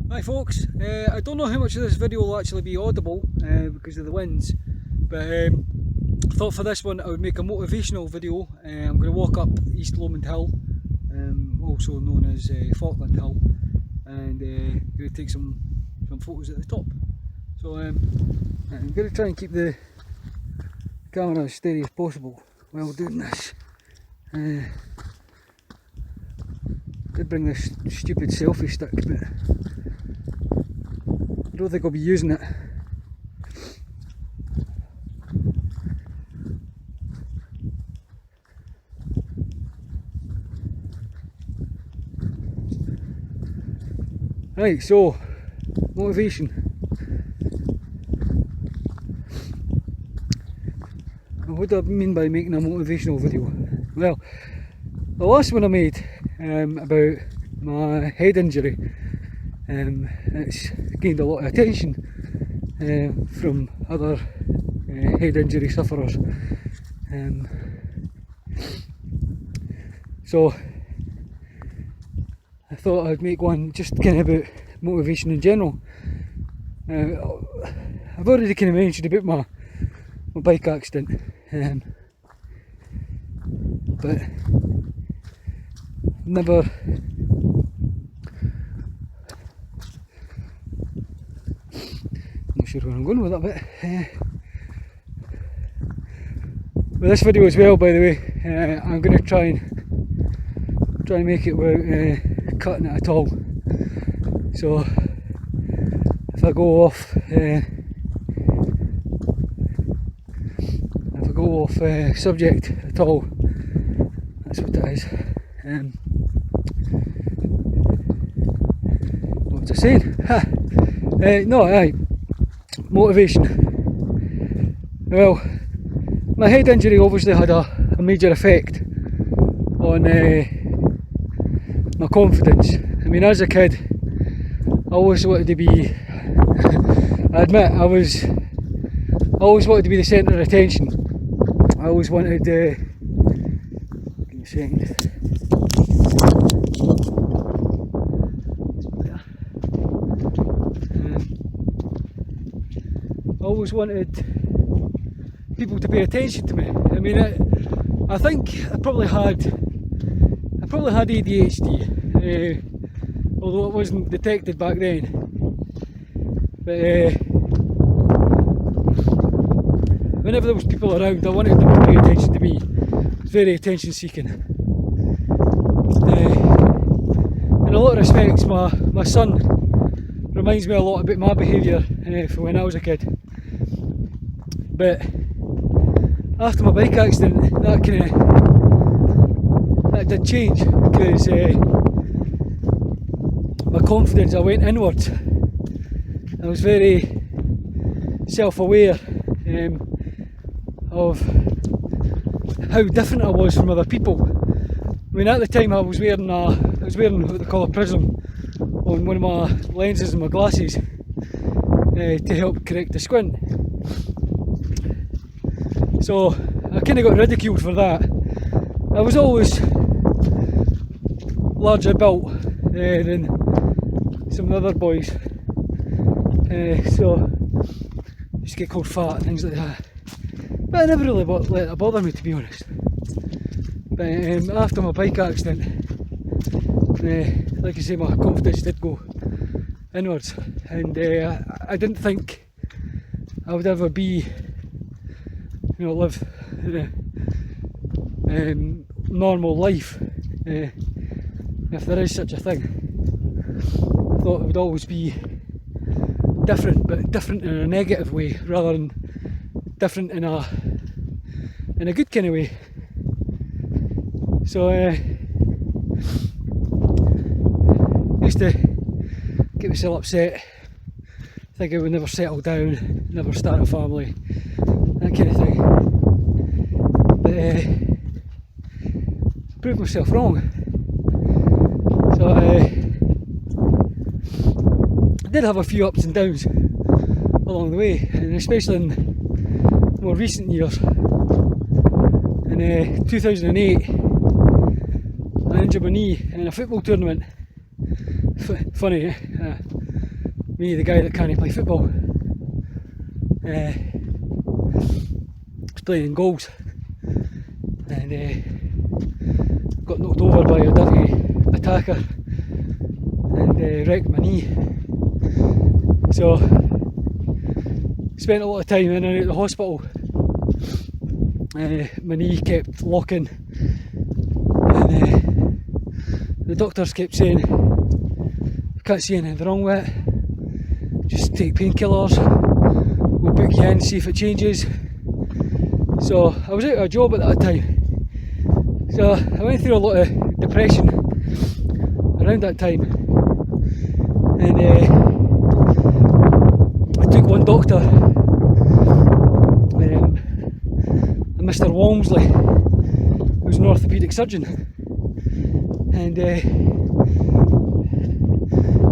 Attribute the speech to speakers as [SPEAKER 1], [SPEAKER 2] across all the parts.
[SPEAKER 1] Hi folks, I don't know how much of this video will actually be audible because of the winds, but I thought for this one I would make a motivational video. I'm going to walk up East Lomond Hill, also known as Falkland Hill, and going to take some photos at the top. So I'm going to try and keep the camera as steady as possible while doing this. Did bring this stupid selfie stick, but I don't think I'll be using it. Right, so motivation. What do I mean by making a motivational video? Well, the last one I made about my head injury, it's gained a lot of attention from other head injury sufferers. So I thought I'd make one just kind of about motivation in general. I've already kind of mentioned about my bike accident, but never not sure where I'm going with that bit. But this video as well, by the way, I'm going to try and make it without cutting it at all. So if I go off subject at all, that's what it is. What was I saying? Motivation. Well, my head injury obviously had a major effect on my confidence. I mean, as a kid, I always wanted to be, I admit, I always wanted to be the centre of attention. I always wanted, give me a second. I always wanted people to pay attention to me. I mean, I think I probably had ADHD, although it wasn't detected back then. But whenever there was people around, I wanted them to pay attention to me. I was very attention seeking. In a lot of respects, my son reminds me a lot about my behaviour from when I was a kid. But after my bike accident, that did change, because my confidence, I went inwards. I was very self-aware of how different I was from other people. I mean, at the time I was wearing what they call a prism on one of my lenses in my glasses to help correct the squint. So I kind of got ridiculed for that. I was always larger built than some of the other boys, so I used to get called fat and things like that. But I never really let it bother me, to be honest. But after my bike accident, like I say, my confidence did go inwards, and I didn't think I would ever be, live normal life, if there is such a thing. I thought it would always be different, but different in a negative way rather than different in a good kind of way. So I used to get myself upset, think I would never settle down, never start a family, that kind of thing. But proved myself wrong. So I did have a few ups and downs along the way, and especially in more recent years. In 2008, I injured my knee in a football tournament. Funny, me, the guy that can't play football, was playing in goals and got knocked over by a dirty attacker and wrecked my knee. So spent a lot of time in and out of the hospital. My knee kept locking and the doctors kept saying, "You can't see anything wrong with it, just take painkillers, we'll book you in, see if it changes." So I was out of a job at that time, so I went through a lot of depression around that time, and I took one doctor, Mr. Walmsley, who's an orthopaedic surgeon, and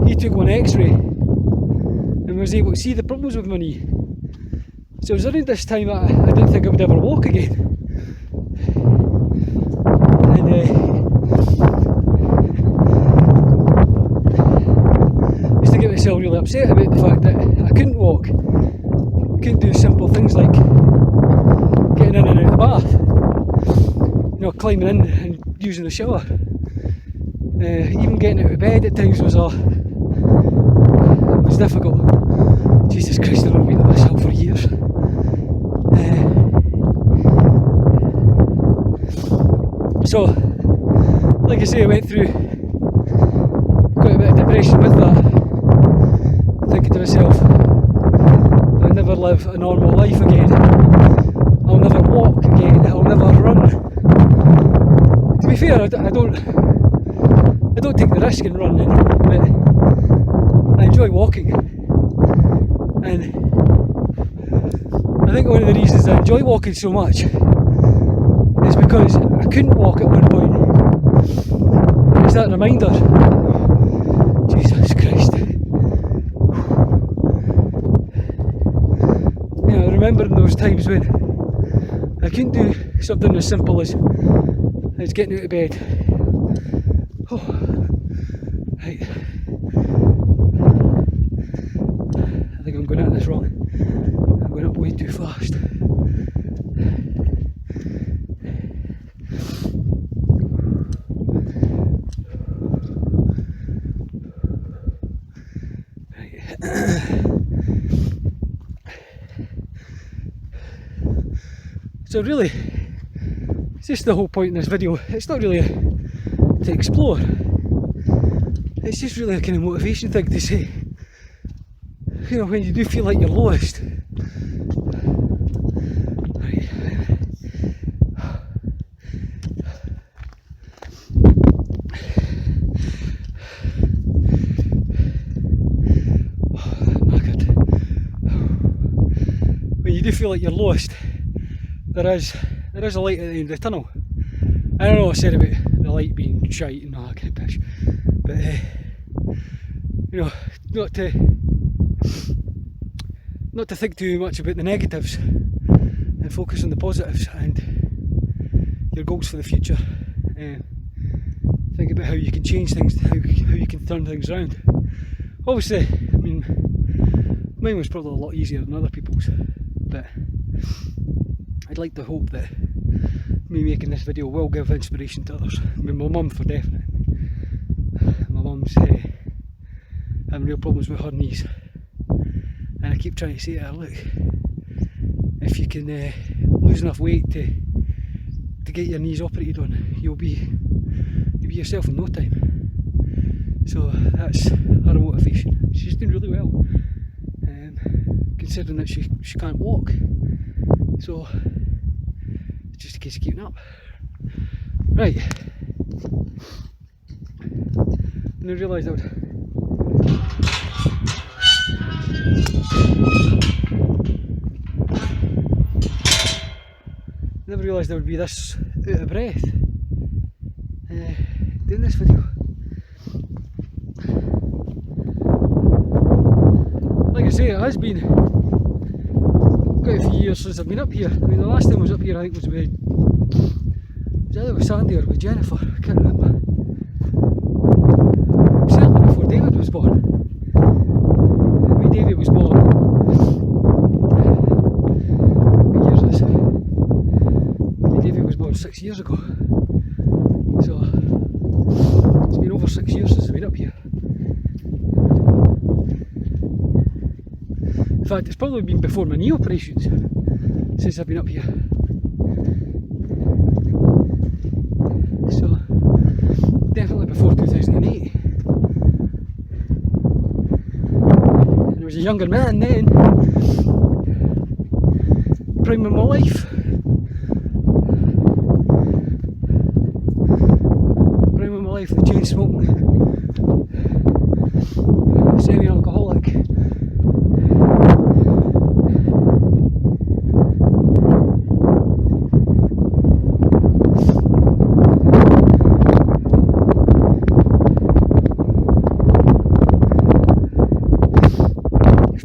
[SPEAKER 1] he took one x-ray and was able to see the problems with my knee. So it was around this time I didn't think I would ever walk again, and I used to get myself really upset about the fact that I couldn't walk. I couldn't do simple things like getting in and out of the bath, you know, climbing in and using the shower. Even getting out of bed at times was difficult. Jesus Christ, I've been beating myself for years. So, like I say, I went through quite a bit of depression with that, thinking to myself, I'll never live a normal life again, I'll never walk again, I'll never run. To be fair, I don't take the risk in running, but I enjoy walking, and I think one of the reasons I enjoy walking so much is because I couldn't walk at one point. It's that reminder, Jesus Christ, you know, remembering those times when I couldn't do something as simple as getting out of bed. Oh, right. I think I'm going at this wrong. I'm going up way too fast. So really, it's just the whole point in this video. It's not really to explore. It's just really a kind of motivation thing to say. You know, when you do feel like you're lost. Right. When you do feel like you're lost, there is a light at the end of the tunnel. I don't know what I said about the light being shite and all that kind of pish, but you know, not to think too much about the negatives and focus on the positives and your goals for the future. Think about how you can change things, how you can turn things around. Obviously, I mean, mine was probably a lot easier than other people's, but I'd like to hope that me making this video will give inspiration to others. I mean, my mum for definite. My mum's having real problems with her knees, and I keep trying to say to her, look, if you can lose enough weight to get your knees operated on, you'll be yourself in no time. So that's her motivation. She's doing really well, considering that she can't walk. So it's just a case of keeping up. Right. And I realised I would never realised I would be this out of breath doing this video. Like I say, it has been quite a few years since I've been up here. I mean, the last time I was up here I think was with either with Sandy or with Jennifer, I can't remember. Certainly before David was born. In fact, it's probably been before my knee operations since I've been up here. So, definitely before 2008. And I was a younger man then, prime of my life. Prime of my life, the chain smoking, semi-alcoholic.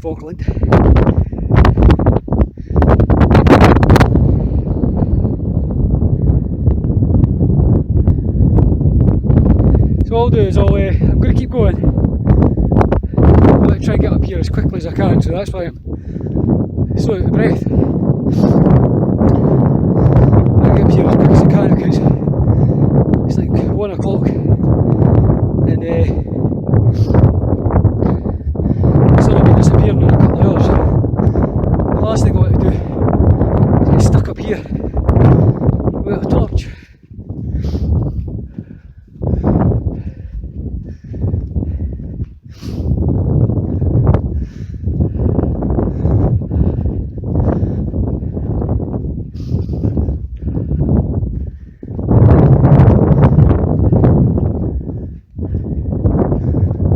[SPEAKER 1] Falkland. So what I'll do is I'm going to keep going. I'm going to try and get up here as quickly as I can, so that's why I'm so out of breath. I'll get up here as quick as I can because it's like 1 o'clock and disappearing in a couple of hours. The last thing I want to do is get stuck up here without a torch.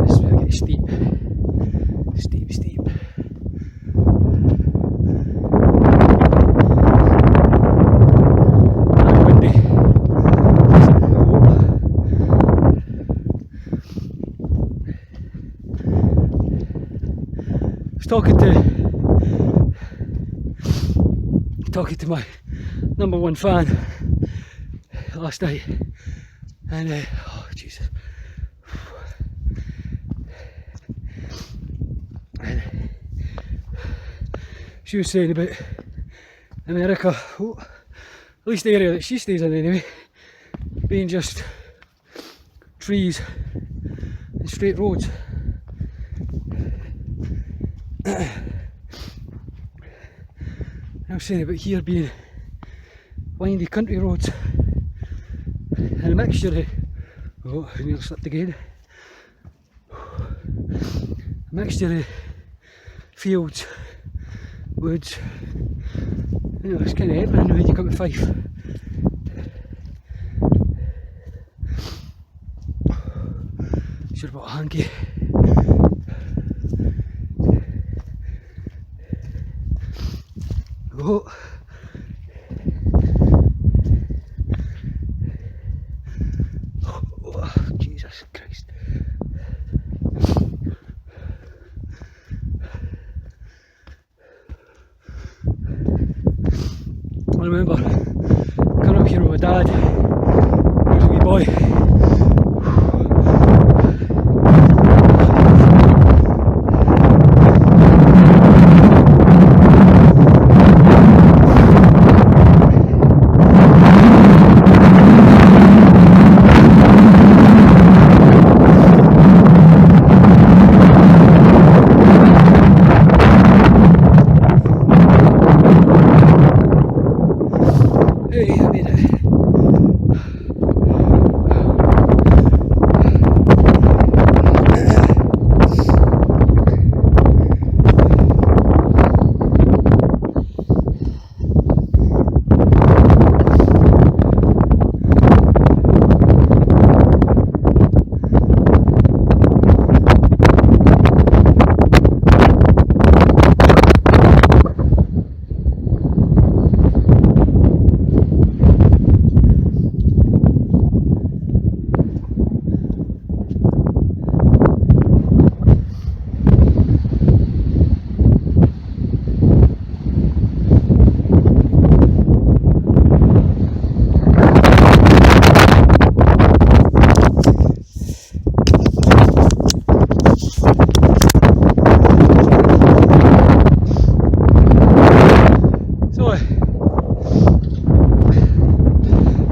[SPEAKER 1] This is where it gets steep. Steep. And windy. I was talking to my #1 fan last night, and oh Jesus. She was saying about America, at least the area that she stays in anyway, being just trees and straight roads. I was saying about here being windy country roads and a mixture of, oh, I nearly slipped again, a mixture of fields, woods, you know, it's kind of everything when you come to Fife. Should have bought a hanky. Oh. Oh, Jesus Christ. I remember coming up here with my dad when I was a wee boy. Hey, I made it.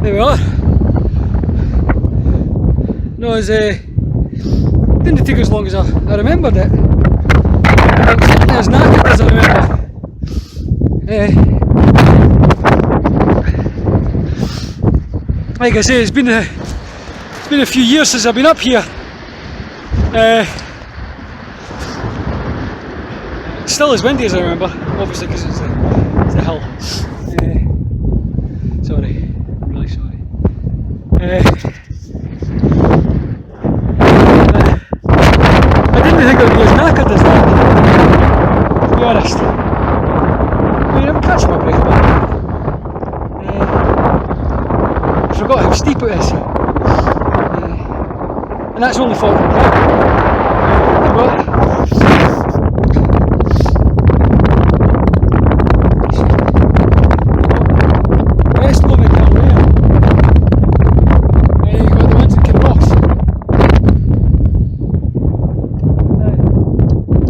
[SPEAKER 1] There we are. No, it didn't take as long as I remembered it. certainly as knackered as I remember. Like I say, it's been a few years since I've been up here. It's still as windy as I remember, obviously because it's a hill. Sorry, I'm really sorry. I didn't think it would be as knackered as that, to be honest. I mean, I'm catching my breath, but I forgot how steep it is. And that's only for West Lomond Hill there. And you've got the ones that can rocks.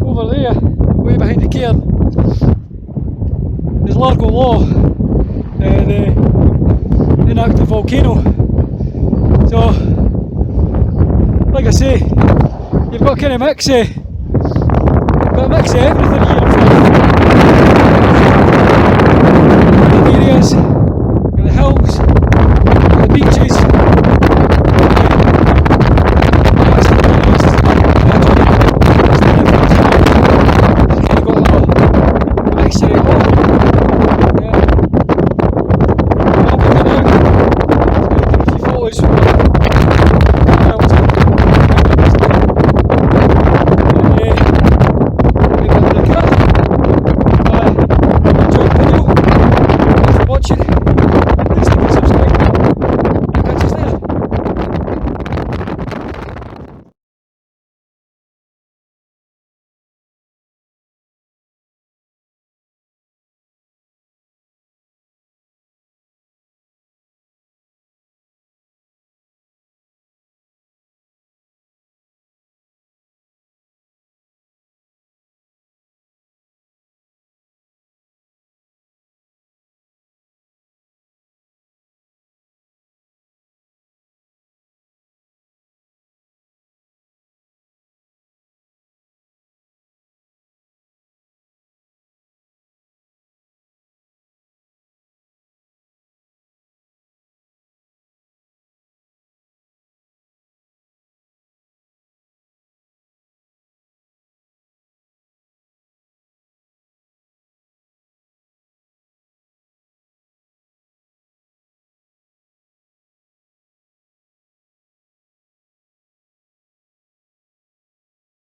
[SPEAKER 1] Over there, way behind the cairn, there's Largo Law, the inactive volcano. So, like I say, you've got kind of got a mix of everything here.